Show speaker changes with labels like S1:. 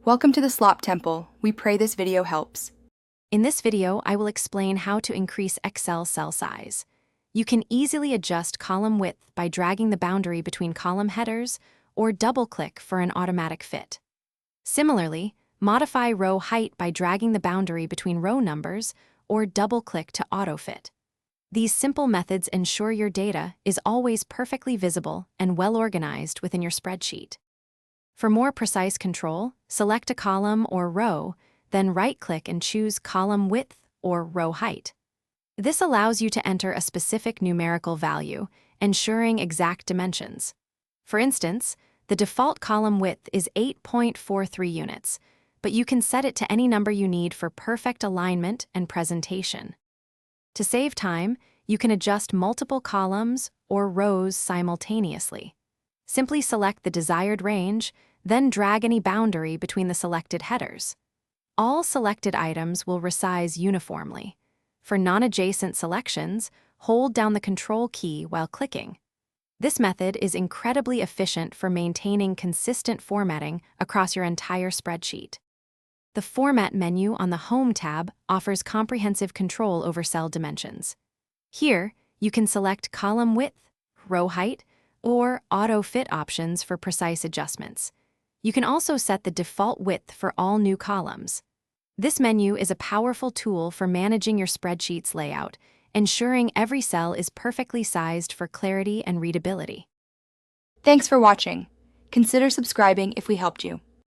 S1: Welcome to the Slop Temple. We pray this video helps.
S2: In this video, I will explain how to increase Excel cell size. You can easily adjust column width by dragging the boundary between column headers or double-click for an automatic fit. Similarly, modify row height by dragging the boundary between row numbers or double-click to auto-fit. These simple methods ensure your data is always perfectly visible and well-organized within your spreadsheet. For more precise control, select a column or row, then right-click and choose column width or row height. This allows you to enter a specific numerical value, ensuring exact dimensions. For instance, the default column width is 8.43 units, but you can set it to any number you need for perfect alignment and presentation. To save time, you can adjust multiple columns or rows simultaneously. Simply select the desired range, then drag any boundary between the selected headers. All selected items will resize uniformly. For non-adjacent selections, hold down the Control key while clicking. This method is incredibly efficient for maintaining consistent formatting across your entire spreadsheet. The Format menu on the Home tab offers comprehensive control over cell dimensions. Here, you can select column width, row height, or auto-fit options for precise adjustments. You can also set the default width for all new columns. This menu is a powerful tool for managing your spreadsheet's layout, ensuring every cell is perfectly sized for clarity and readability.
S1: Thanks for watching. Consider subscribing if we helped you.